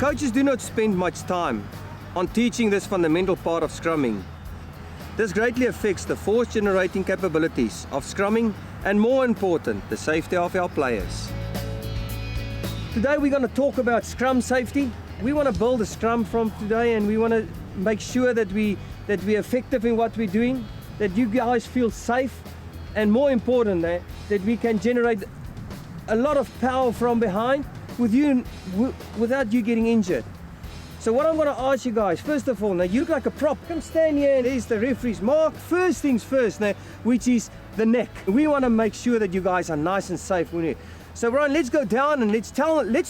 Coaches do not spend much time on teaching this fundamental part of scrumming. This greatly affects the force generating capabilities of scrumming and, more important, the safety of our players. Today we're going to talk about scrum safety. We want to build a scrum from today, and we want to make sure that we're effective in what we're doing, that you guys feel safe, and more important, that we can generate a lot of power from behind without you getting injured. So what I'm going to ask you guys, first of all, now you look like a prop. Come stand here, and there's the referee's mark. First things first, now, which is the neck. We want to make sure that you guys are nice and safe. So Brian, let's go down and let's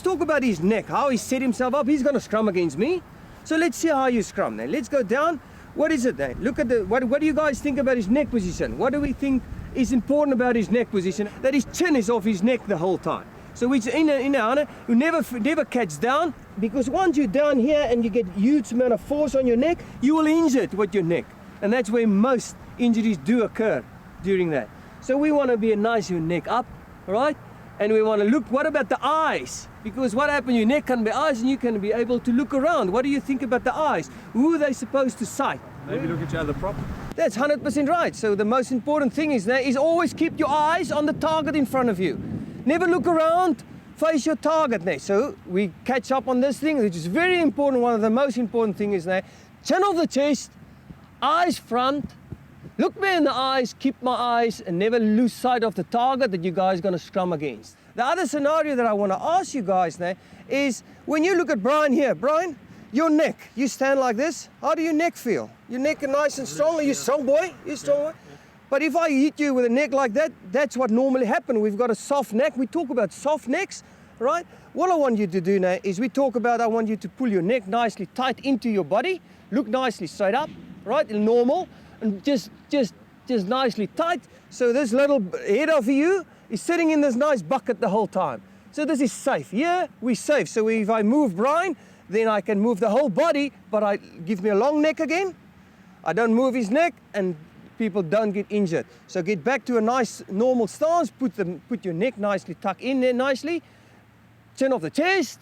talk about his neck, how he set himself up. He's going to scrum against me. So let's see how you scrum now. Let's go down. What is it then? Look at what do you guys think about his neck position? What do we think is important about his neck position? That his chin is off his neck the whole time. So it's in a you never catch down, because once you're down here and you get huge amount of force on your neck, you will injure it with your neck. And that's where most injuries do occur during that. So we want to be a nice your neck up, all right? And we want to look, what about the eyes? Because what happens, your neck can be eyes and you can be able to look around. What do you think about the eyes? Who are they supposed to sight? Maybe look at your other prop. That's 100% right. So the most important thing is always keep your eyes on the target in front of you. Never look around, face your target there. So we catch up on this thing, which is very important. One of the most important things is there. Chin off the chest, eyes front, look me in the eyes, keep my eyes, and never lose sight of the target that you guys are going to scrum against. The other scenario that I want to ask you guys now is when you look at Brian here, Brian, your neck, you stand like this, how do your neck feel? Your neck is nice and strong. Are you strong boy? You strong boy? But if I hit you with a neck like that, that's what normally happens. We've got a soft neck. We talk about soft necks, right? What I want you to do now is I want you to pull your neck nicely tight into your body, look nicely straight up, right? Normal, and just nicely tight. So this little head of you is sitting in this nice bucket the whole time. So this is safe. Yeah, we're safe. So if I move Brian, then I can move the whole body, but give me a long neck again. I don't move his neck, and people don't get injured. So get back to a nice normal stance, put your neck nicely tucked in there nicely, chin off the chest,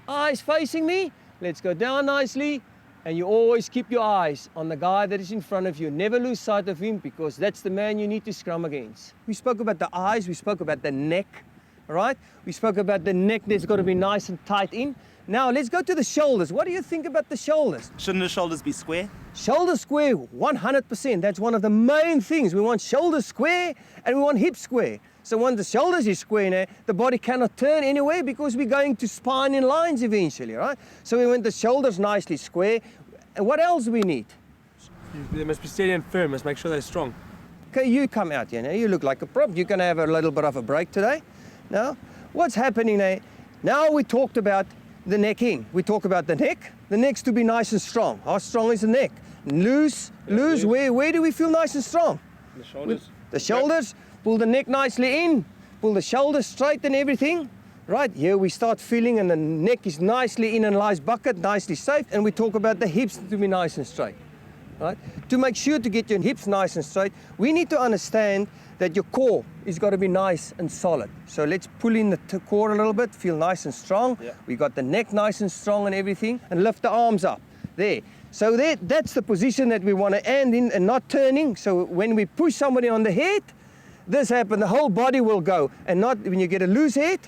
eyes facing me, let's go down nicely, and you always keep your eyes on the guy that is in front of you. Never lose sight of him, because that's the man you need to scrum against. We spoke about the eyes, we spoke about the neck, all right? We spoke about the neck that's got to be nice and tight in. Now let's go to the shoulders. What do you think about the shoulders? Shouldn't the shoulders be square? Shoulder square, 100%. That's one of the main things. We want shoulders square and we want hips square. So when the shoulders is square now, the body cannot turn anywhere, because we're going to spine in lines eventually, right? So we want the shoulders nicely square. And what else do we need? They must be steady and firm. Must make sure they're strong. Okay, you come out here now. You look like a prop. You're going to have a little bit of a break today. Now, what's happening now? Now we talked about the neck in. We talk about the neck. The neck's to be nice and strong. How strong is the neck? Loose. Where do we feel nice and strong? The shoulders. The shoulders. Pull the neck nicely in. Pull the shoulders straight and everything. Right, here we start feeling, and the neck is nicely in a nice bucket, nicely safe. And we talk about the hips to be nice and straight. Right? To make sure to get your hips nice and straight, we need to understand that your core is got to be nice and solid. So let's pull in the core a little bit, feel nice and strong. Yeah. We got the neck nice and strong and everything, and lift the arms up. There. So that's the position that we want to end in, and not turning. So when we push somebody on the head, this happens, the whole body will go. And not when you get a loose head,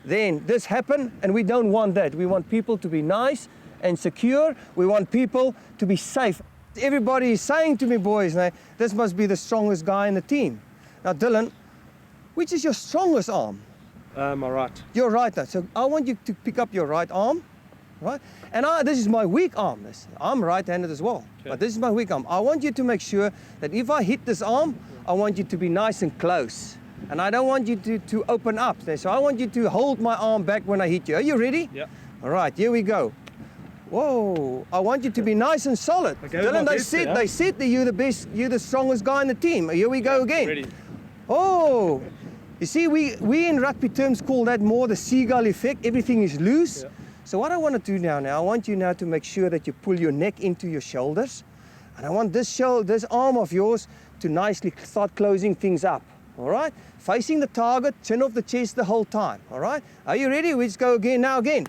then this happen, and we don't want that. We want people to be nice and secure. We want people to be safe. Everybody is saying to me, boys, now, this must be the strongest guy in the team. Now, Dylan, which is your strongest arm? My right. Your right. So I want you to pick up your right arm, right? And this is my weak arm. I'm right-handed as well, okay. But this is my weak arm. I want you to make sure that if I hit this arm, I want you to be nice and close. And I don't want you to open up. So I want you to hold my arm back when I hit you. Are you ready? Yeah. All right, here we go. Whoa, I want you to be nice and solid. Okay, Dylan, they said that you're the best, you're the strongest guy in the team. Here we go again. Ready. Oh, you see, we in rugby terms call that more the seagull effect. Everything is loose. Yeah. So what I want to do now, I want you now to make sure that you pull your neck into your shoulders. And I want this arm of yours to nicely start closing things up. All right? Facing the target, chin off the chest the whole time. All right? Are you ready? Let's go again now again.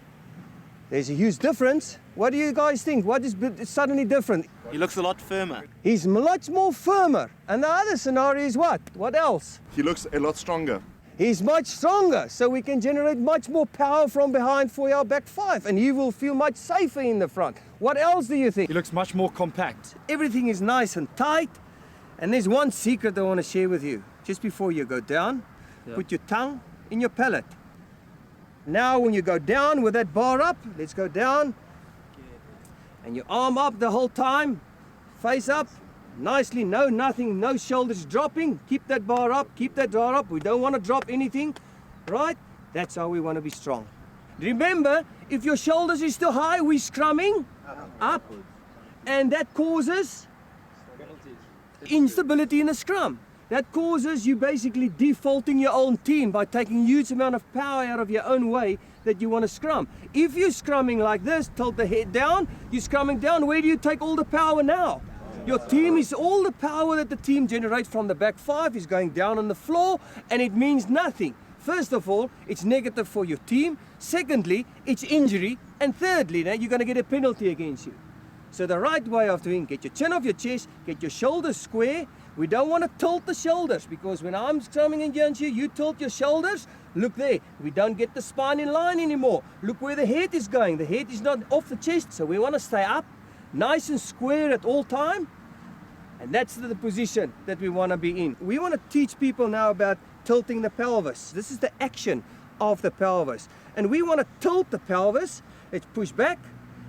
There's a huge difference. What do you guys think? What is suddenly different? He looks a lot firmer. He's much more firmer. And the other scenario is what? What else? He looks a lot stronger. He's much stronger, so we can generate much more power from behind for our back five, and he will feel much safer in the front. What else do you think? He looks much more compact. Everything is nice and tight. And there's one secret I want to share with you. Just before you go down, put your tongue in your palate. Now when you go down with that bar up, let's go down. And your arm up the whole time, face up, nicely, no shoulders dropping. Keep that bar up, keep that bar up. We don't want to drop anything, right? That's how we want to be strong. Remember, if your shoulders is too high, we're scrumming up, and that causes instability in the scrum. That causes you basically defaulting your own team by taking huge amount of power out of your own way that you want to scrum. If you're scrumming like this, tilt the head down, you're scrumming down, where do you take all the power now? Your team is, all the power that the team generates from the back five is going down on the floor, and it means nothing. First of all, it's negative for your team. Secondly, it's injury. And thirdly, now you're going to get a penalty against you. So the right way of doing, get your chin off your chest, get your shoulders square. We don't want to tilt the shoulders, because when I'm scrumming against you, you tilt your shoulders. Look there, we don't get the spine in line anymore. Look where the head is going. The head is not off the chest, so we want to stay up, nice and square at all time. And that's the position that we want to be in. We want to teach people now about tilting the pelvis. This is the action of the pelvis. And we want to tilt the pelvis. Let's push back.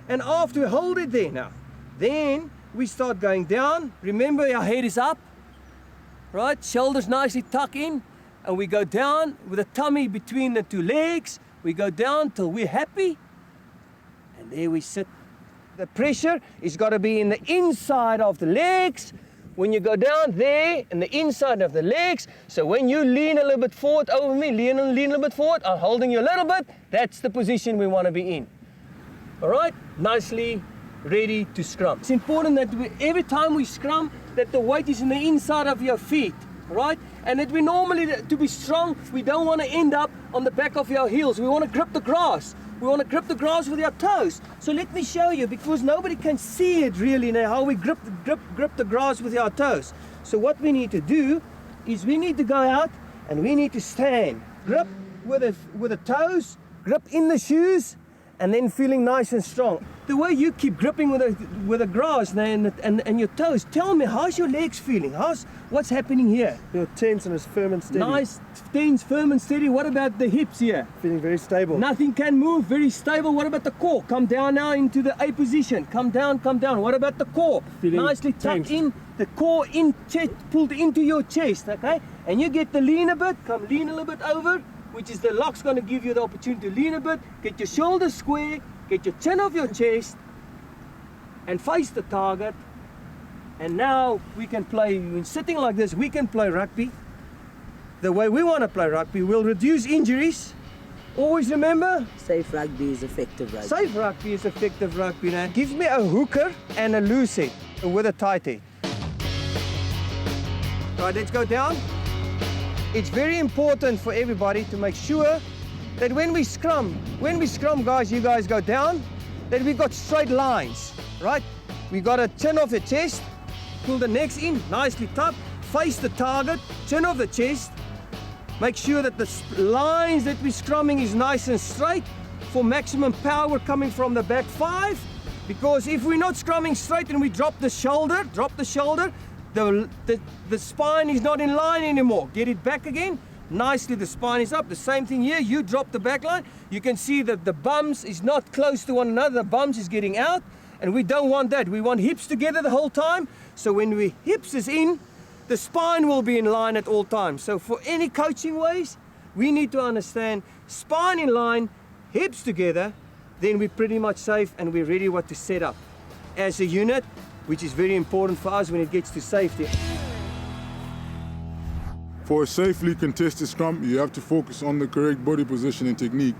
And after we hold it there now, then we start going down. Remember, our head is up, right? Shoulders nicely tuck in. And we go down with the tummy between the two legs. We go down till we're happy. And there we sit. The pressure is got to be in the inside of the legs. When you go down there, in the inside of the legs. So when you lean a little bit forward over me, lean a little bit forward, I'm holding you a little bit. That's the position we want to be in. All right, nicely ready to scrum. It's important that every time we scrum, that the weight is in the inside of your feet, right? And that we normally, to be strong, we don't want to end up on the back of your heels. We want to grip the grass. We want to grip the grass with our toes. So let me show you, because nobody can see it really now, how we grip the grass with our toes. So what we need to do is we need to go out and we need to stand. Grip with the toes, grip in the shoes, and then feeling nice and strong. The way you keep gripping with the grass and your toes, tell me, how's your legs feeling? What's happening here? You're tense and it's firm and steady. Nice, tense, firm and steady. What about the hips here? Feeling very stable. Nothing can move, very stable. What about the core? Come down now into the A position. Come down, come down. What about the core? Feeling nicely tucked tensed. in, the core in, pulled into your chest, okay? And you get the lean a bit, come lean a little bit over, which is the lock's going to give you the opportunity to lean a bit, get your shoulders square, get your chin off your chest, and face the target. And now we can play, when sitting like this, we can play rugby. The way we want to play rugby will reduce injuries. Always remember, Safe rugby is effective rugby. safe rugby is effective rugby. Now, give me a hooker and a loose head with a tight head. All right, let's go down. It's very important for everybody to make sure that when we scrum, guys, you guys go down, that we've got straight lines, right? We got a chin off the chest, pull the necks in, nicely tucked, face the target, chin off the chest. Make sure that the lines that we're scrumming is nice and straight for maximum power coming from the back five. Because if we're not scrumming straight and we drop the shoulder, the spine is not in line anymore. Get it back again. Nicely, the spine is up. The same thing here. You drop the back line. You can see that the bums is not close to one another. The bums is getting out. And we don't want that. We want hips together the whole time. So when we hips is in, the spine will be in line at all times. So for any coaching ways, we need to understand spine in line, hips together, then we're pretty much safe and we're ready what to set up as a unit, which is very important for us when it gets to safety. For a safely contested scrum, you have to focus on the correct body position and technique.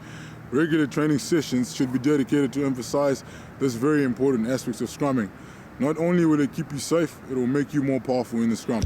Regular training sessions should be dedicated to emphasize this very important aspect of scrumming. Not only will it keep you safe, it will make you more powerful in the scrum.